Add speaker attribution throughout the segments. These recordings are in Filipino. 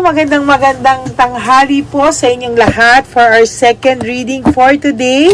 Speaker 1: Magandang tanghali po sa inyong lahat for our second reading for today.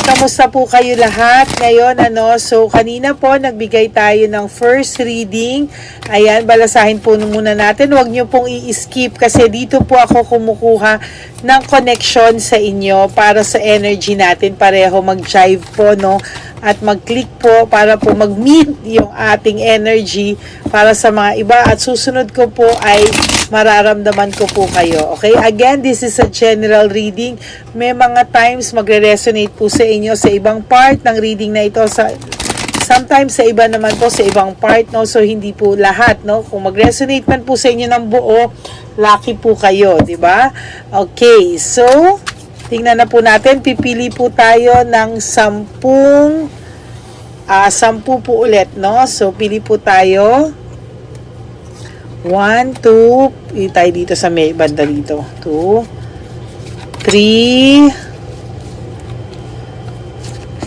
Speaker 1: Kamusta po kayo lahat ngayon? So kanina po nagbigay tayo ng first reading. Ayan, balasahin po muna natin. Huwag nyo pong i-skip kasi dito po ako kumukuha ng connection sa inyo para sa energy natin. Pareho mag-jive po, no? At mag-click po para po mag-meet yung ating energy para sa mga iba. At susunod ko po ay mararamdaman ko po kayo. Okay? Again, this is a general reading. May mga times magre-resonate po sa inyo sa ibang part ng reading na ito. Sometimes sa iba naman po sa ibang part, no? So hindi po lahat, no? Kung mag-resonate man po sa inyo ng buo, lucky po kayo, di ba? Okay, so tingnan na po natin, pipili po tayo ng 10 po ulit, no? So pili po tayo 1, 2, pili tayo dito sa may banda dito, 2, 3,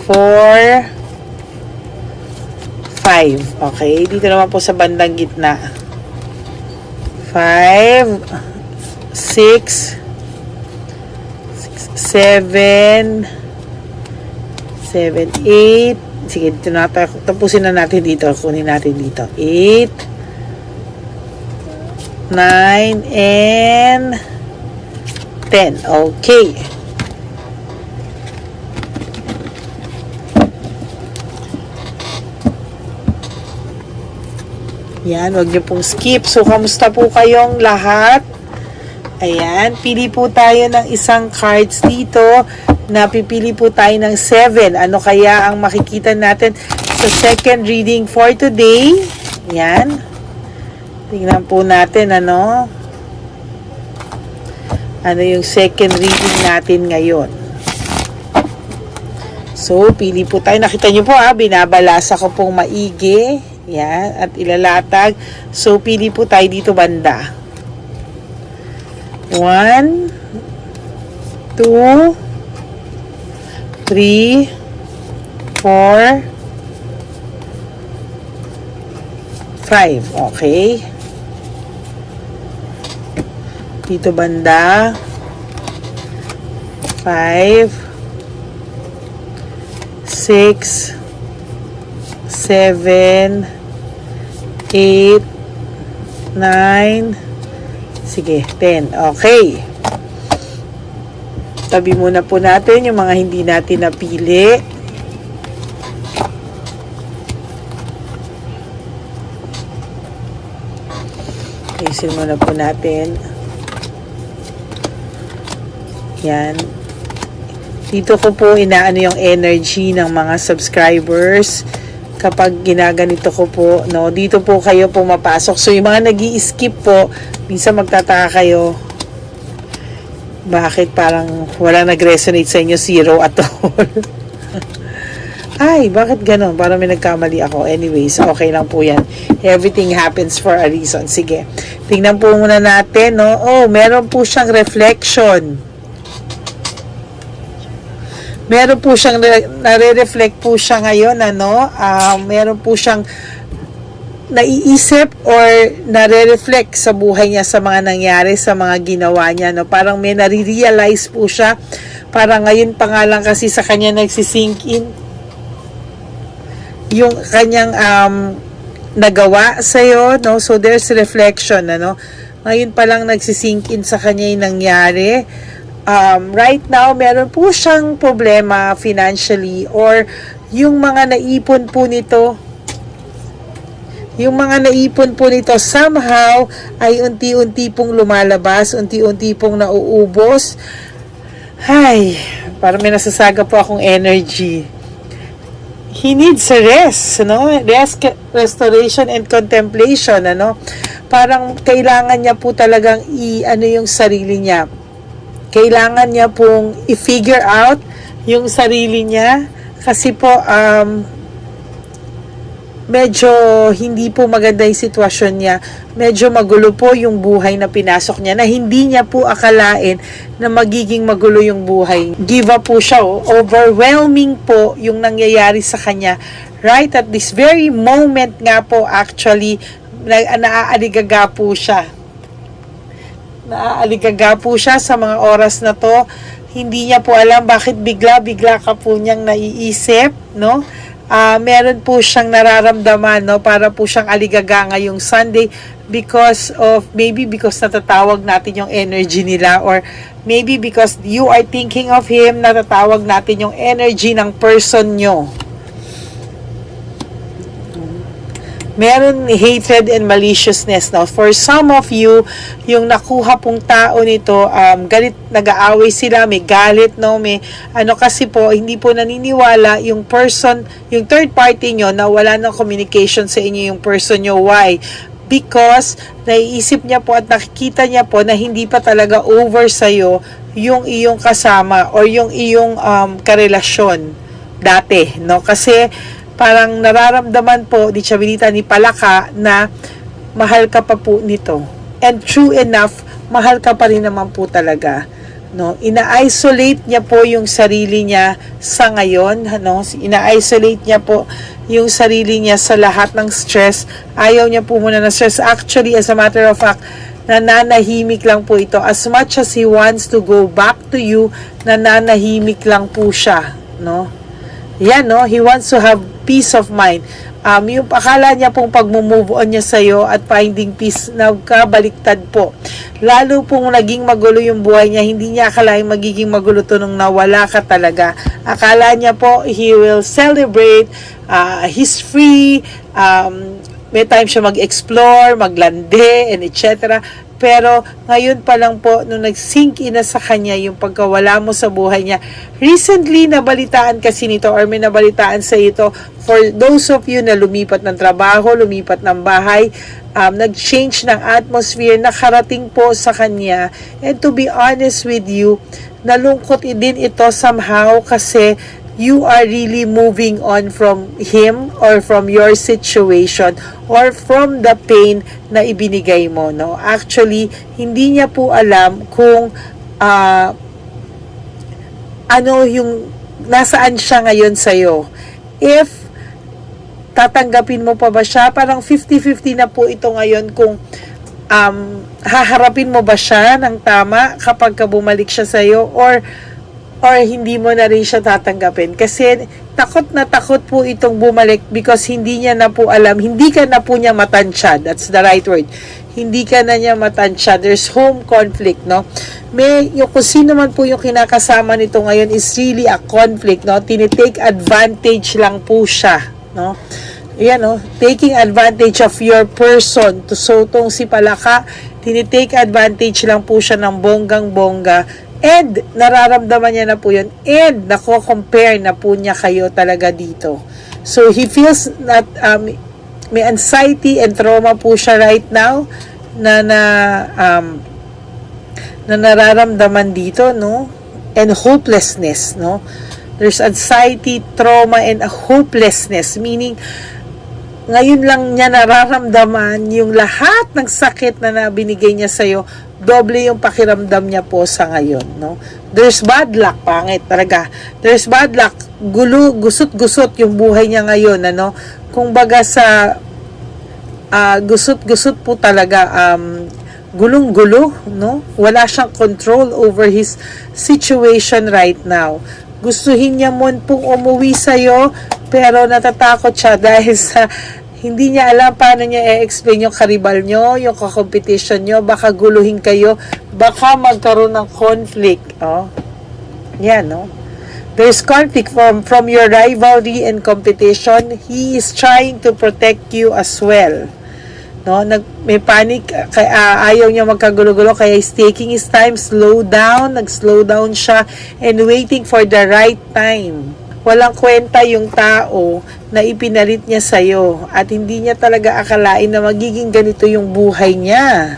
Speaker 1: 4, 5. Okay, dito naman po sa bandang gitna. 5, 6, 7, 8. Sige, dito na tapusin na natin dito. Kunin natin dito. 8, 9, and 10. Okay. Yan, wag niyo pong skip. So, kamusta po kayong lahat? Ayan, pili po tayo ng isang cards dito. Napipili po tayo ng 7. Ano kaya ang makikita natin sa second reading for today? Ayan. Tingnan po natin, ano yung second reading natin ngayon. So, pili po tayo. Nakita nyo po, binabalasa ko pong maigi. Yan, at ilalatag. So, pili po tayo dito banda. 1, 2, 3, 4, 5. Okay. Dito banda. 5, 6, 7, 8, 9, sige, 10. Okay. Tabi muna po natin yung mga hindi natin napili. Isin muna po natin. Yan. Dito ko po inaano yung energy ng mga subscribers kapag ginaganito ko po, no? Dito po kayo pumapasok. So, yung mga nag-i-skip po, minsan magtataka kayo, bakit parang wala nag-resonate sa inyo, 0 at all. Ay, bakit ganon? Parang may nagkamali ako. Anyways, okay lang po yan. Everything happens for a reason. Sige, tingnan po muna natin, no? Oh, meron po siyang reflection. Meron po siyang nare-reflect po siya ngayon, ano? Meron po siyang naiisip or nare-reflect sa buhay niya, sa mga nangyari, sa mga ginawa niya, no? Parang may nare-realize po siya. Parang ngayon pa nga lang kasi sa kanya nagsisink in yung kanyang nagawa sa'yo, no? So there's reflection, ano? Ngayon pa lang nagsisink in sa kanya yung nangyari. Right now, meron po siyang problema financially or yung mga naipon po nito, somehow ay unti-unti pong lumalabas, unti-unti pong nauubos. Ay, parang may nasasaga po akong energy. He needs a rest, no? Rest, restoration, and contemplation, ano? Parang kailangan niya po talagang yung sarili niya. Kailangan niya pong i-figure out yung sarili niya kasi po medyo hindi po maganda yung sitwasyon niya. Medyo magulo po yung buhay na pinasok niya na hindi niya po akalain na magiging magulo yung buhay. Give up po siya. Overwhelming po yung nangyayari sa kanya. Right at this very moment nga po actually, naaaligaga po siya. Naaaligaga po siya sa mga oras na to. Hindi niya po alam bakit bigla-bigla ka po niyang naiisip, no? Meron po siyang nararamdaman, no? Para po siyang aligaga ngayong Sunday maybe because natatawag natin yung energy nila, or maybe because you are thinking of him, natatawag natin yung energy ng person nyo. Meron hatred and maliciousness. Now, for some of you, yung nakuha pong tao nito, galit, nag-aaway sila, may galit, no? May, kasi po, hindi po naniniwala yung person, yung third party nyo, na wala ng communication sa inyo yung person nyo. Why? Because, naiisip niya po at nakikita niya po na hindi pa talaga over sa'yo yung iyong kasama or yung iyong karelasyon dati, no? Kasi, parang nararamdaman po, Dichabelita, ni Palaka na mahal ka pa po nito. And true enough, mahal ka pa rin naman po talaga. No? Ina-isolate niya po yung sarili niya sa ngayon. No? Ina-isolate niya po yung sarili niya sa lahat ng stress. Ayaw niya po muna na stress. Actually, as a matter of fact, nananahimik lang po ito. As much as he wants to go back to you, nananahimik lang po siya. No? Yan, no? He wants to have peace of mind. Yung akala niya pong pag-move on niya sa'yo at finding peace, nagkabaliktad po. Lalo pong naging magulo yung buhay niya, hindi niya akalaing magiging magulo to nung nawala ka talaga. Akala niya po, he will celebrate, he's free, may time siya mag-explore, maglande, and etc. Pero ngayon pa lang po, nung nag-sink in na sa kanya yung pagkawala mo sa buhay niya, recently nabalitaan kasi nito or may nabalitaan sa ito, for those of you na lumipat ng trabaho, lumipat ng bahay, nag-change ng atmosphere, nakarating po sa kanya. And to be honest with you, nalungkot din ito somehow kasi you are really moving on from him or from your situation or from the pain na ibinigay mo, no? Actually, hindi niya po alam kung yung nasaan siya ngayon sa'yo. If tatanggapin mo pa ba siya, parang 50-50 na po ito ngayon kung haharapin mo ba siya ng tama kapag bumalik siya sa'yo or hindi mo na rin siya tatanggapin. Kasi takot na takot po itong bumalik because hindi niya na po alam, hindi ka na po niya matansya. That's the right word. Hindi ka na niya matansya. There's home conflict, no? Kung sino man po yung kinakasama nito ngayon is really a conflict, no? Tinitake advantage lang po siya, no? Yan, no? Taking advantage of your person. So, tong si Palaka, tinitake advantage lang po siya ng bonggang-bongga. And nararamdaman niya na po yun. And nako-compare na po niya kayo talaga dito. So he feels that may anxiety and trauma po siya right now na nararamdaman dito, no? And hopelessness, no? There's anxiety, trauma, and a hopelessness. Meaning, ngayon lang niya nararamdaman yung lahat ng sakit na binigay niya sa'yo, doble yung pakiramdam niya po sa ngayon, no? There's bad luck, pangit talaga. There's bad luck, gulo, gusot-gusot yung buhay niya ngayon, ano? Kung baga sa gusot-gusot po talaga, gulong-gulo, no? Wala siyang control over his situation right now. Gustuhin niya mo pong umuwi sa'yo, pero natatakot siya dahil sa hindi niya alam paano niya i-explain yung karibal nyo, yung kakompetition nyo, baka guluhin kayo, baka magkaroon ng conflict. Oh. Yan, no? There's conflict from your rivalry and competition. He is trying to protect you as well. No? May panic, ayaw niya magkagulo-gulo, kaya he's taking his time, nag-slow down siya, and waiting for the right time. Walang kwenta yung tao na ipinalit niya sa'yo at hindi niya talaga akalain na magiging ganito yung buhay niya.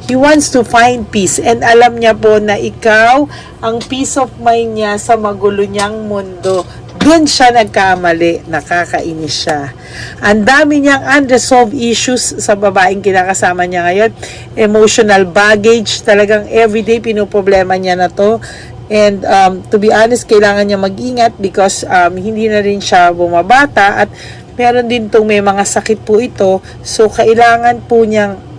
Speaker 1: He wants to find peace and alam niya po na ikaw ang peace of mind niya sa magulo niyang mundo. Doon siya nagkamali, nakakainis siya. Ang dami niyang unresolved issues sa babaeng kinakasama niya ngayon. Emotional baggage, talagang everyday pinoproblema niya na to. And to be honest, kailangan niya mag-ingat because hindi na rin siya bumabata at Meron din tong may mga sakit po ito. So, kailangan po niyang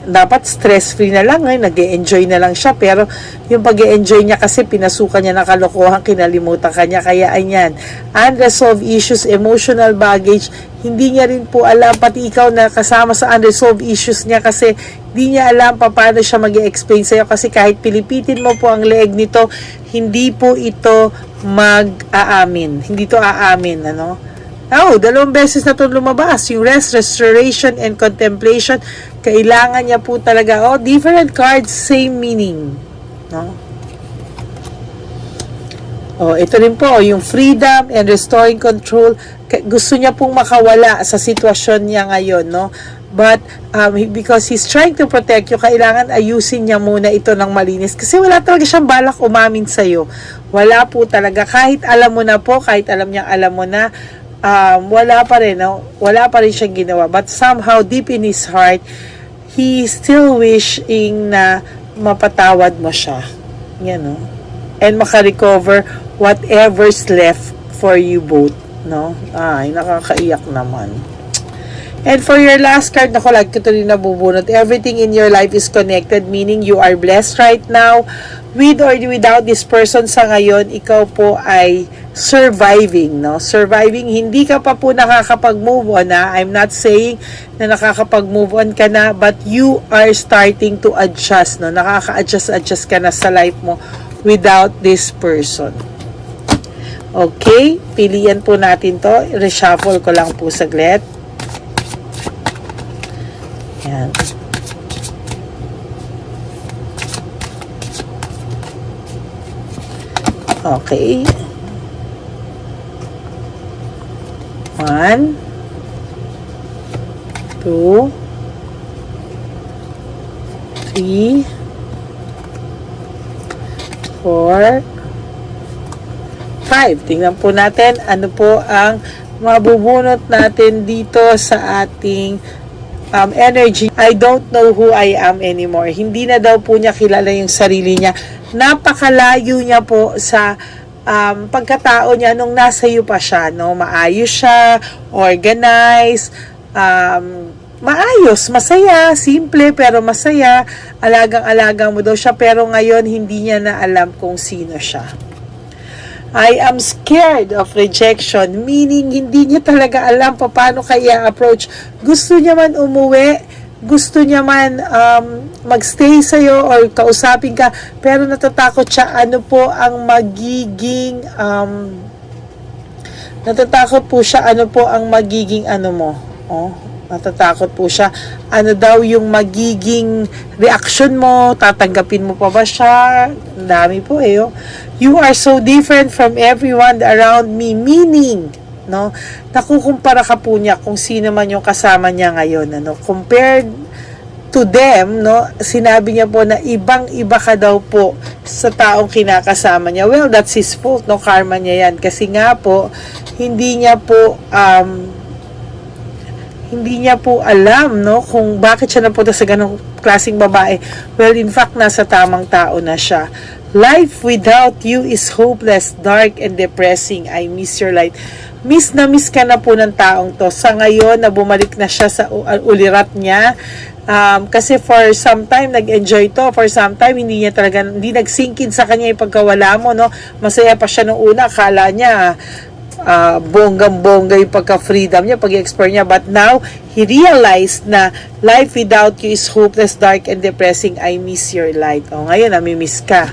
Speaker 1: dapat stress-free na lang, nag-e-enjoy na lang siya, pero yung pag-e-enjoy niya kasi pinasukan niya ng kalokohan, kinalimutan kanya, kaya ayan, unresolved issues, emotional baggage, hindi niya rin po alam, pati ikaw na kasama sa unresolved issues niya kasi hindi niya alam paano siya mag-e-explain sa'yo kasi kahit pilipitin mo po ang leeg nito, hindi po ito mag-aamin, hindi to aamin, dalawang beses na ito lumabas. Yung rest, restoration, and contemplation. Kailangan niya po talaga. Different cards, same meaning. No? Ito rin po, yung freedom and restoring control. Gusto niya pong makawala sa sitwasyon niya ngayon, no? But, because he's trying to protect you, kailangan ayusin niya muna ito ng malinis. Kasi wala talaga siyang balak umamin sa'yo. Wala po talaga. Kahit alam mo na po, kahit alam mo na, wala pa rin siyang ginawa, but somehow deep in his heart he still wishing na mapatawad mo siya, and makarecover whatever's left for you both, nakakaiyak naman. And for your last card, lagi ko ito rin nabubunot. Everything in your life is connected, meaning you are blessed right now. With or without this person sa ngayon, ikaw po ay surviving, Surviving, hindi ka pa po nakakapag-move on, I'm not saying na nakakapag-move on ka na, but you are starting to adjust, Nakaka-adjust ka na sa life mo without this person. Okay, pilihan po natin to. Reshuffle ko lang po saglit. Yan. Okay. 1, 2, 3, 4, 5. Tingnan po natin ano po ang mabubunot natin dito sa ating energy. I don't know who I am anymore. Hindi na daw po niya kilala yung sarili niya. Napakalayo niya po sa pagkatao niya nung nasa iyo pa siya, Maayos siya, organized, maayos, masaya, simple pero masaya. Alagang-alaga mo daw siya, pero ngayon hindi niya na alam kung sino siya. I am scared of rejection, meaning hindi niya talaga alam paano kaya approach. Gusto niya man umuwi, gusto niya man magstay sa'yo or kausapin ka, pero natatakot siya ano po ang magiging natatakot po siya ano po ang magiging mo. Natatakot po siya ano daw yung magiging reaction mo, tatanggapin mo pa ba siya? Ang dami po You are so different from everyone around me, meaning nakukumpara ka po niya kung sino man yung kasama niya ngayon, compared to them, sinabi niya po na ibang-iba ka daw po sa taong kinakasama niya. Well, that's his fault, karma niya yan, kasi nga po hindi niya po alam, kung bakit siya napunta sa ganong klaseng babae. Well, in fact, nasa tamang tao na siya. Life without you is hopeless, dark, and depressing. I miss your light. Miss na miss ka na po ng taong to. Sa ngayon, na bumalik na siya sa ulirat niya. Kasi for some time, nag-enjoy to. For some time, hindi nag-sinkin sa kanya yung pagkawala mo, Masaya pa siya nung una. Akala niya, bonggang-bongga yung pagka-freedom niya, pag-explore niya. But now, he realized na life without you is hopeless, dark, and depressing. I miss your light. Ngayon, namimiss ka.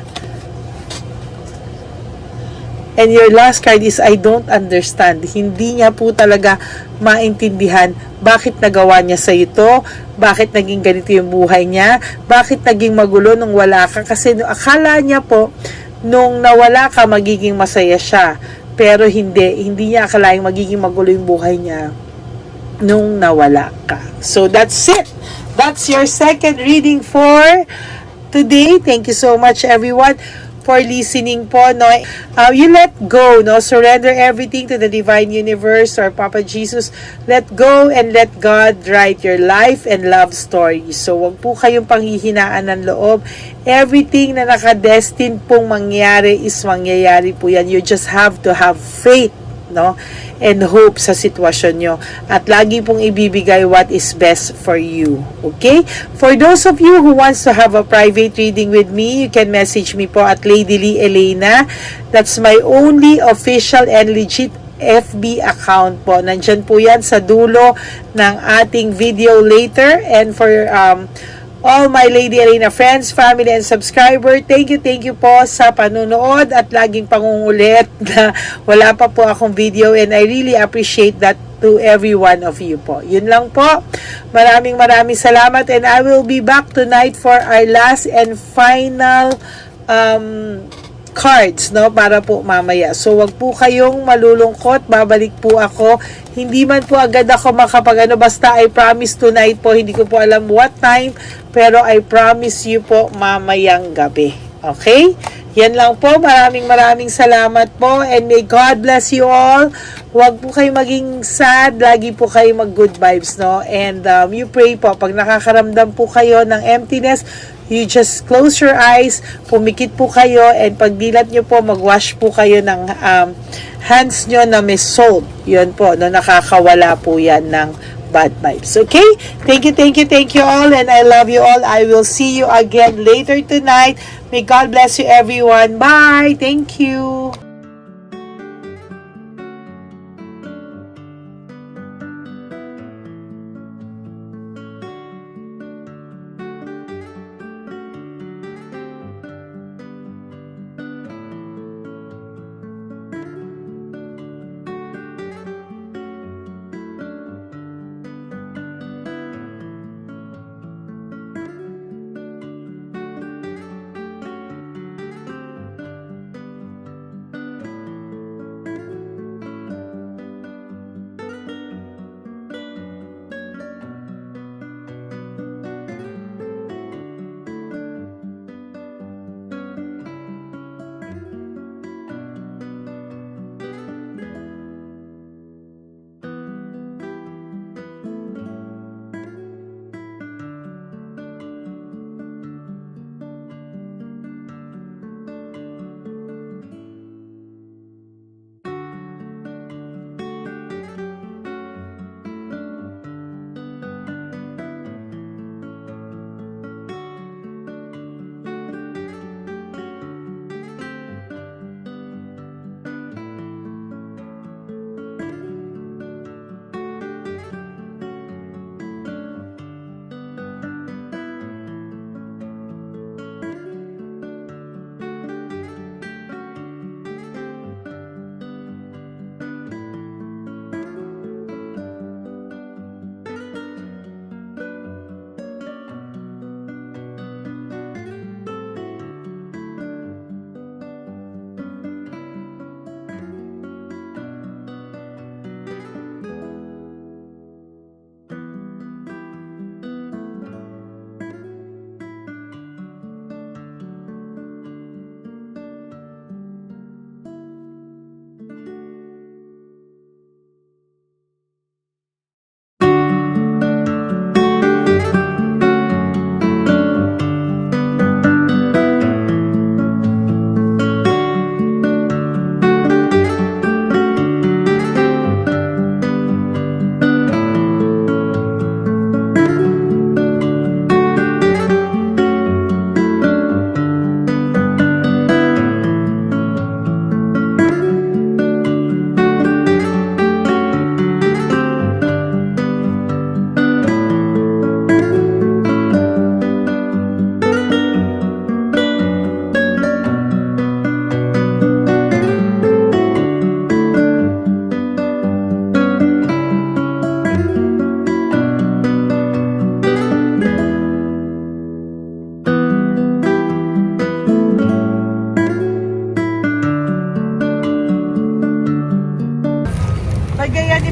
Speaker 1: And your last card is, I don't understand. Hindi niya po talaga maintindihan bakit nagawa niya sa ito, bakit naging ganito yung buhay niya, bakit naging magulo nung wala ka. Kasi akala niya po, nung nawala ka, magiging masaya siya. Pero hindi niya akalaing magiging magulo yung buhay niya nung nawala ka. So that's it. That's your second reading for today. Thank you so much, everyone, for listening po, you let go, surrender everything to the divine universe or Papa Jesus. Let go and let God write your life and love story. So, wag po kayong panghihinaan ng loob. Everything na nakadestined pong mangyari is mangyayari po yan. You just have to have faith, no? And hope sa sitwasyon nyo. At lagi pong ibibigay what is best for you. Okay? For those of you who wants to have a private reading with me, you can message me po at Lady Lee Elena. That's my only official and legit FB account po. Nandyan po yan sa dulo ng ating video later. And for all my Lady Elena friends, family, and subscriber, thank you po sa panunood at laging pangungulit na wala pa po akong video, and I really appreciate that to every one of you po. Yun lang po. Maraming salamat, and I will be back tonight for our last and final cards, no, para po mamaya. So, wag po kayong malulungkot. Babalik po ako. Hindi man po agad ako basta I promise tonight po. Hindi ko po alam what time, pero I promise you po mamayang gabi. Okay? Yan lang po. Maraming salamat po, and may God bless you all. Huwag po kayo maging sad. Lagi po kayo mag-good vibes, no? And you pray po. Pag nakakaramdam po kayo ng emptiness, you just close your eyes, pumikit po kayo, and pagdilat nyo po, magwash po kayo ng hands nyo na may salt. Yun po, no, nakakawala po yan ng bad vibes. Okay? Thank you all, and I love you all. I will see you again later tonight. May God bless you everyone. Bye! Thank you!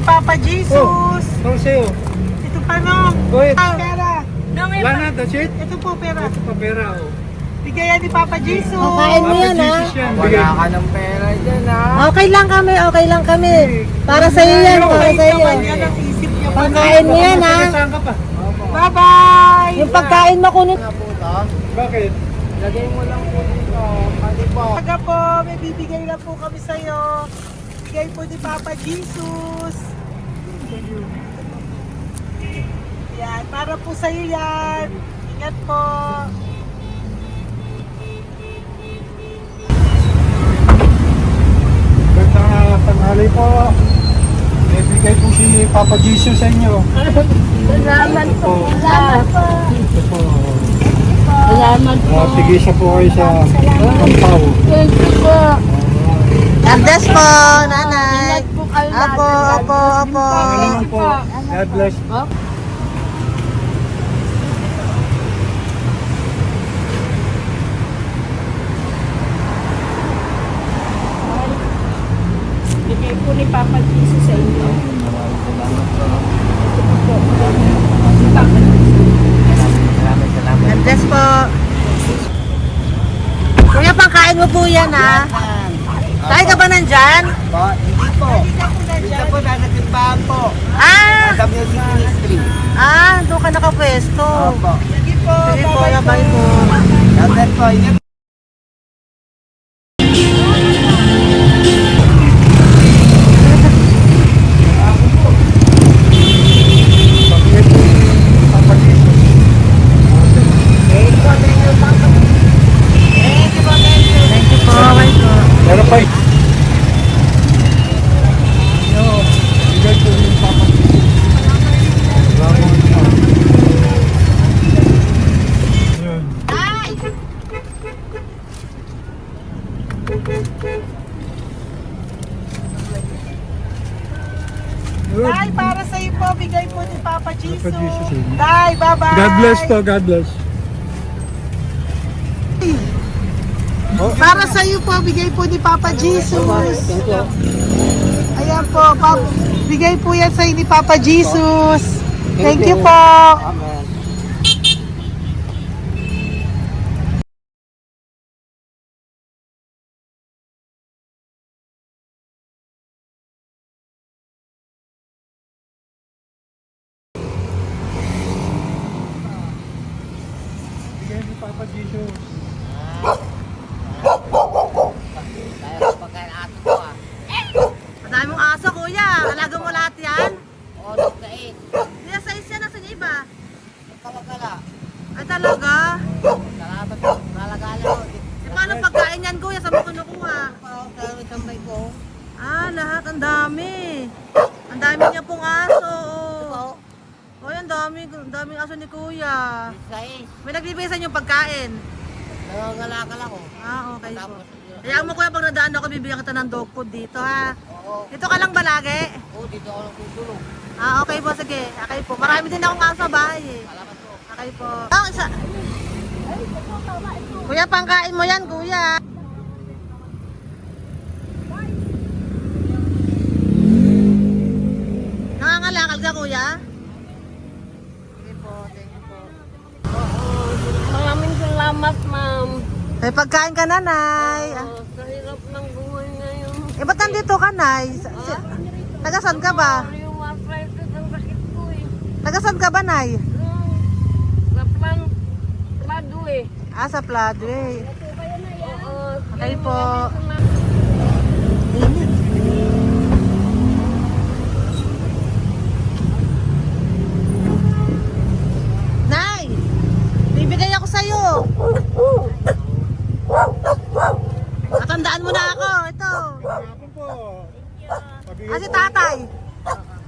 Speaker 1: Papa Jesus!
Speaker 2: Oh, ano sa'yo?
Speaker 1: Ito pa no?
Speaker 2: Go ahead.
Speaker 1: Pera!
Speaker 2: Wala na, that's it?
Speaker 1: Ito po pera.
Speaker 2: Ito pa pera, oh.
Speaker 1: Bigayan ni Papa Jesus!
Speaker 3: Kain mo yan, ha?
Speaker 2: Wala ka
Speaker 4: ng pera dyan, ha?
Speaker 3: Okay lang kami. Para sa iyo yan, para sa iyo.
Speaker 1: Yan ang isip niya pa.
Speaker 3: Pagkain mo yan, ha?
Speaker 2: Saan ka pa?
Speaker 1: Bye-bye!
Speaker 3: Yung pagkain mo kunit.
Speaker 2: Bakit?
Speaker 4: Lagay mo lang po dito. Pati po.
Speaker 1: Pagka po, may bibigay lang po kami sa'yo. bigay po ni Papa Jesus. Yan, para po sa'yo yan. Ingat po.
Speaker 2: Gandang tanghali po. May bigay po si Papa Jesus sa inyo.
Speaker 3: Salamat po. Salamat po.
Speaker 2: Ito po.
Speaker 3: Salamat po.
Speaker 2: Tigisa po kayo sa Pampaw.
Speaker 3: Thank you po.
Speaker 4: God bless po, nanay.
Speaker 3: Ingat po kayo
Speaker 4: Apo,
Speaker 3: lahat.
Speaker 4: apo, apo.
Speaker 2: Ano naman po. God bless.
Speaker 3: Bigay po ni Papa Jesus sa inyo.
Speaker 4: God bless po. Kuya, pangkain mo po yan, ha? Tayo ka ba nandyan?
Speaker 5: Hindi po. Dito po, nanatimbahan po.
Speaker 4: Ah!
Speaker 5: Sa music ministry.
Speaker 4: Doon ka nakapwesto.
Speaker 5: Opo.
Speaker 4: Sige po, labay po.
Speaker 5: Dapat po, ingat.
Speaker 2: Pabigay po ni Papa Jesus.
Speaker 4: Thank you po, bye po.
Speaker 2: Meron pa eh. Bigay po ni Papa Jesus. Salamat po. Yun. Good.
Speaker 1: Tay, para sa'yo po, bigay po ni Papa Jesus.
Speaker 2: Papa Jesus, eh.
Speaker 1: Tay, bye-bye.
Speaker 2: God bless po, God bless.
Speaker 1: Para sa iyo po, bigay po ni Papa Jesus. Ayan po, bigay po yan sa iyo ni Papa Jesus. Thank you po.
Speaker 2: Bigay ni Papa Jesus.
Speaker 4: Madami mong aso, kuya. Alaga mo lahat yan?
Speaker 5: Oo, nagkait.
Speaker 4: Kuya, size yan. Nasaan yung iba?
Speaker 5: Kalagala.
Speaker 4: Ay, talaga?
Speaker 5: Salamat po. Nalagala ko.
Speaker 4: E, paano pagkain yan, kuya? Saan mo kinukuha?
Speaker 5: Sa tambay ko.
Speaker 4: Lahat. Ang dami. Ang dami niya pong aso. Oy, ang daming aso ni kuya.
Speaker 5: Sais.
Speaker 4: May nagbibigay sa inyo pagkain.
Speaker 5: Nangangalakal ako.
Speaker 4: Okay po.
Speaker 5: Tapos,
Speaker 4: Kaya mo kuya, pag nadaan ako, bibigyan kita ng dog food dito, ha?
Speaker 5: oo.
Speaker 4: Dito ka lang ba lagi?
Speaker 5: Oo, dito ako natutulog.
Speaker 4: Okay po, sige. Okay po. Marami din akong aso sa bahay, eh.
Speaker 5: Salamat po.
Speaker 4: Okay po. Isa. Kuya, pangkain mo yan, kuya. Nangangalakal ka, kuya? Sige po, thank you po.
Speaker 3: Maraming salamat, ma'am.
Speaker 4: May pagkain ka, nanay.
Speaker 3: Sa hirap ng buhay ngayon.
Speaker 4: Ba't nandito ka, nay? Tagasan ka ba?
Speaker 3: Yung arthritis ang sakit ko eh.
Speaker 4: Tagasan ka ba, nay?
Speaker 3: Sa plan, plado eh.
Speaker 4: Sa Pladway.
Speaker 3: Oo.
Speaker 4: Okay po. Nay! Bibigay ako sa'yo. Matandaan mo na ako. Ito.
Speaker 2: Hapon po. Pabigay
Speaker 4: Si
Speaker 2: po.
Speaker 4: tatay.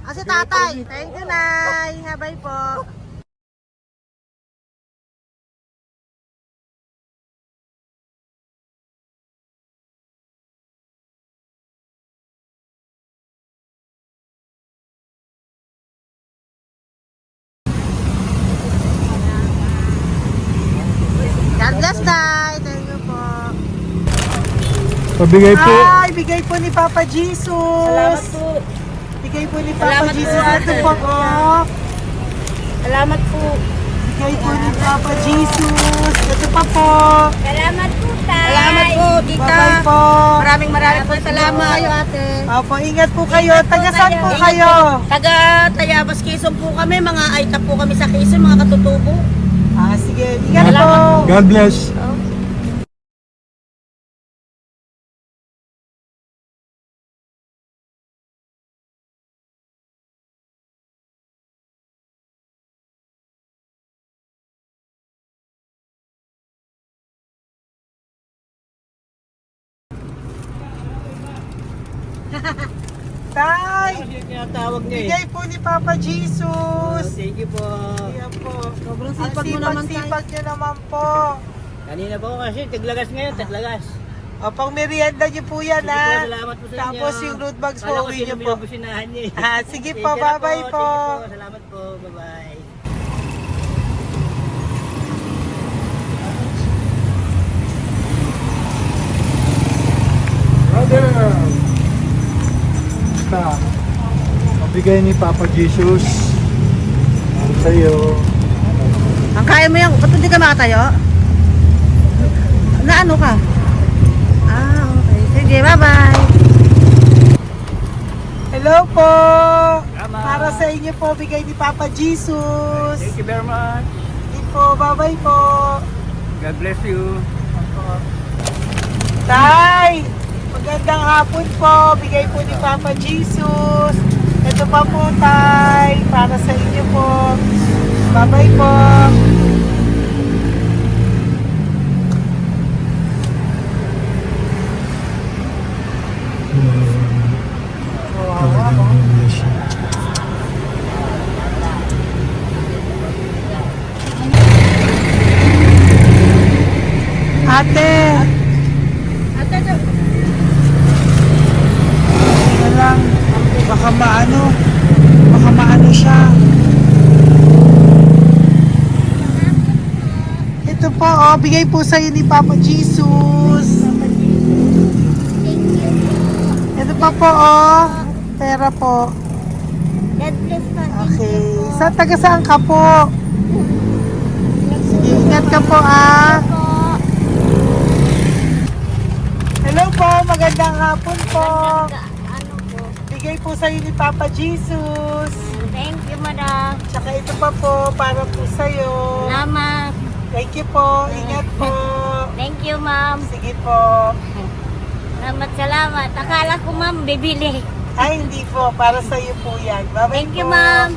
Speaker 4: Si tatay. Thank you, Nay. Habay po. God bless, Tay. Thank you po.
Speaker 2: Pabigay po.
Speaker 1: Ay, bigay po ni Papa Jesus.
Speaker 3: Salamat po.
Speaker 1: Bigay po ni Papa
Speaker 3: Salamat po,
Speaker 1: Jesus. Ito
Speaker 3: ate.
Speaker 1: po, oh.
Speaker 3: Salamat po.
Speaker 1: Bigay po ni Papa Jesus. Ito pa po.
Speaker 3: Salamat po, tay.
Speaker 5: Salamat po, tita.
Speaker 1: Bye-bye po.
Speaker 5: Maraming po salamat.
Speaker 4: Kayo, ate.
Speaker 1: Opo, ingat po kayo. Taga saan po kayo?
Speaker 5: Taga Tayabas, Quezon po kami. Mga aita po kami sa Quezon, mga katutubo.
Speaker 1: Sige, ingat po.
Speaker 2: God bless.
Speaker 1: Tay,
Speaker 2: Kasi tinatawag niya
Speaker 1: bigay po ni Papa Jesus.
Speaker 2: Thank you po.
Speaker 1: Ayan po.
Speaker 4: Sobrang
Speaker 1: Ang
Speaker 4: sipag mo naman tayo.
Speaker 1: sipag nyo naman po.
Speaker 2: Kanina po kasi taglagas ngayon, taglagas.
Speaker 1: O, pang merienda nyo po yan,
Speaker 2: Sige po,
Speaker 1: ha?
Speaker 2: salamat po sa inyo.
Speaker 1: Tapos yung road bags po,
Speaker 2: Kala ko
Speaker 1: uwi
Speaker 2: sino
Speaker 1: nyo po.
Speaker 2: binubusinahan niya eh.
Speaker 1: Ah, sige po,
Speaker 2: na
Speaker 1: bye-bye po.
Speaker 2: Sige po, salamat po. Bye-bye. Brother! Basta, mabigay ni Papa Jesus ang sa'yo.
Speaker 4: Ang kaya mo yan, ba't hindi ka makatayo? Na ano ka? Ah, okay. Sige, bye-bye.
Speaker 1: Hello po.
Speaker 2: Tama.
Speaker 1: Para sa inyo po, bigay ni Papa Jesus.
Speaker 2: Thank you very much.
Speaker 1: Sige po, bye-bye po.
Speaker 2: God bless you.
Speaker 1: Tay, magandang hapon po. Bigay po ni Papa Jesus. Ito pa po, Tay. Para sa inyo po. Bye-bye po. Ate. Ano lang, baka maano siya. Ito po, oh, bigay po sa'yo ni Papa Jesus. Ito pa po, oh, pera po.
Speaker 3: God bless po.
Speaker 1: Okay, taga saan ka po? Sige, ingat ka po, ah. Hello po, magandang hapon po.
Speaker 3: Ano po?
Speaker 1: Bigay po sa'yo ni Papa Jesus.
Speaker 3: Thank you, madam.
Speaker 1: Tsaka ito pa po, para po sa'yo.
Speaker 3: Salamat.
Speaker 1: Thank you po, ingat po.
Speaker 3: Thank you, ma'am.
Speaker 1: Sige po.
Speaker 3: Salamat. Akala ko, ma'am, bibili.
Speaker 1: Ay, hindi po, para sa'yo po yan. Bye-bye
Speaker 3: Thank you,
Speaker 1: po.
Speaker 3: ma'am.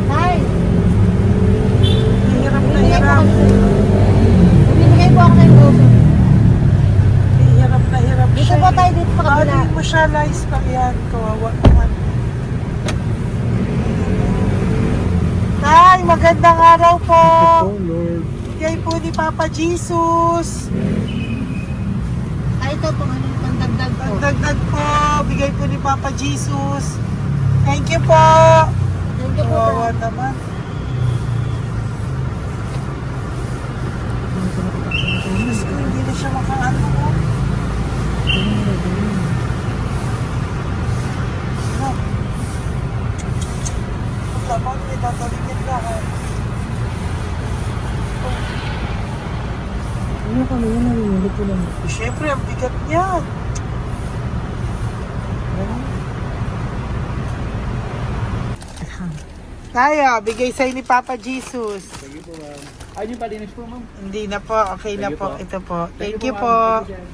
Speaker 1: Hi. Hirap na hirap.
Speaker 3: Bibigay po ako ng uso.
Speaker 1: Hirap na hirap
Speaker 3: Dito
Speaker 1: siya.
Speaker 3: po tayo, dito pa kabila.
Speaker 1: Hindi mo siya lies pa yan. Kawawa naman. Tay, magandang araw po.
Speaker 2: Lord.
Speaker 1: Bigay po ni Papa Jesus.
Speaker 3: Ay, ito po, ano, pandagdag po.
Speaker 1: Dagdag po. Bigay po ni Papa Jesus. Thank you po.
Speaker 3: Thank you po.
Speaker 1: Kawawa naman. Diyos ko, hindi na siya makaano po. Ano? Tama, may tataligin lahat.
Speaker 4: Ano kami yun, narinig ko lang.
Speaker 1: Siyempre, ang bigat niyan. Kaya, bigay sa'yo ni Papa Jesus.
Speaker 2: Sige po, ma'am. Ayun yung palinis po, ma'am.
Speaker 1: Hindi na po, okay na
Speaker 2: Sige
Speaker 1: po.
Speaker 2: po.
Speaker 1: Ito po. Thank you
Speaker 2: ma'am.
Speaker 1: po.
Speaker 2: Thank you, sir.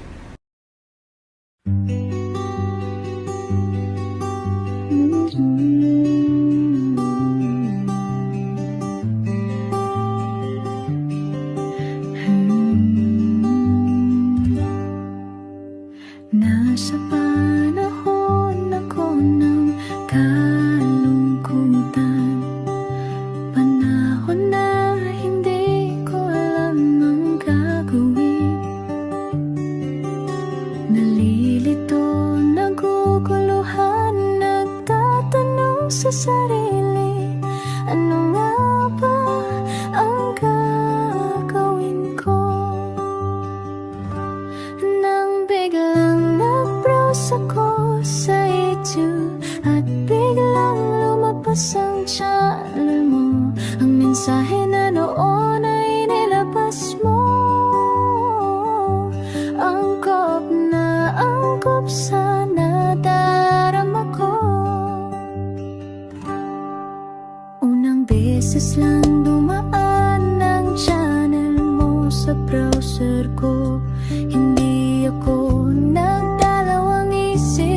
Speaker 6: Nasa panahon ako ng kalungkutan, panahon na hindi ko alam ang gagawin. Nalilito, naguguluhan, nagtatanong sa sarili, ano nga ba ang gagawin ko? Nang biglang nag-browse ako sa YouTube at biglang lumabas ang channel mo, ang mensahe na noon ay nilabas mo. Angkop sa nadarama ko. Unang beses lang dumaan ang channel mo sa browser ko, hindi ako nagdalawang isip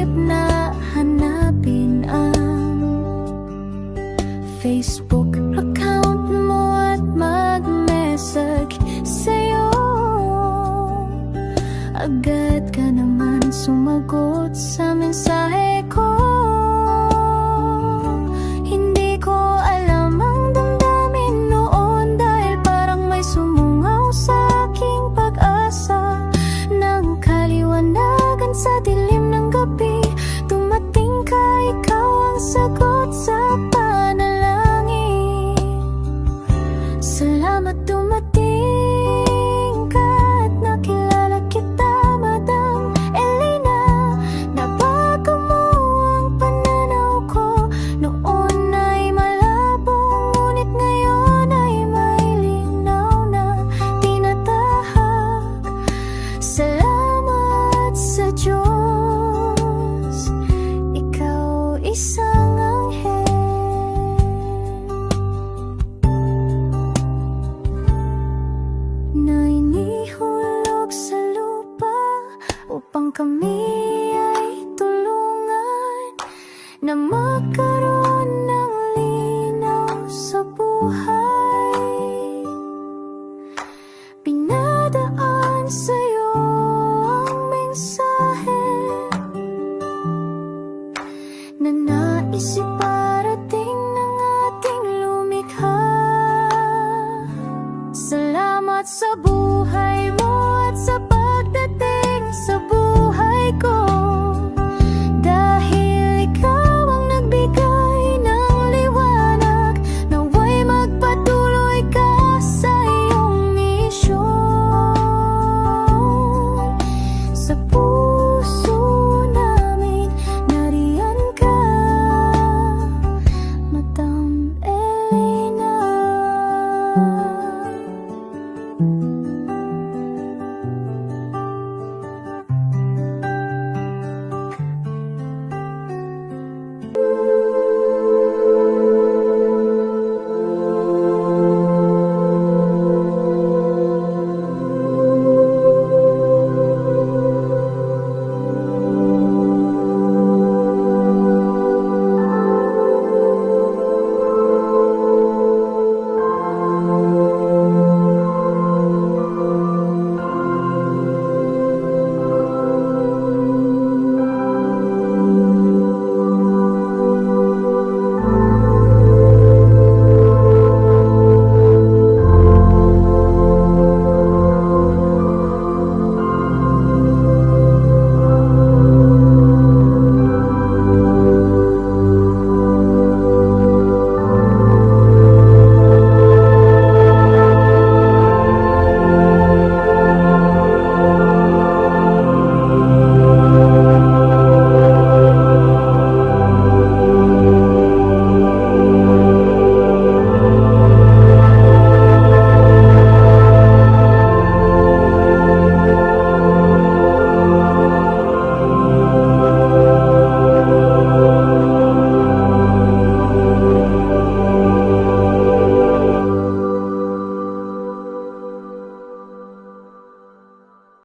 Speaker 6: agad ka naman sumagot sa mensahe ko. Hindi ko alam ang damdamin noon, dahil parang may sumungaw sa aking pag-asa. Nang kaliwanagan sa dilim ng gabi, dumating ka, ikaw ang sagot sa panalangin. Salamat dumating ka at nakilala kita, Madam Elena. Nabago mo ang pananaw ko, noon ay malabo, ngunit ngayon ay may linaw na tinatahak. Salamat sa Diyos, ikaw isang anghel na inihulog sa lupa upang kami ay tulungan na magkaroon ng linaw sa buhay. Pinadaan sa'yo ang mensahe na nais iparating ng ating lumikha. Salamat sa buhay mo at sa pagdating sa buhay ko.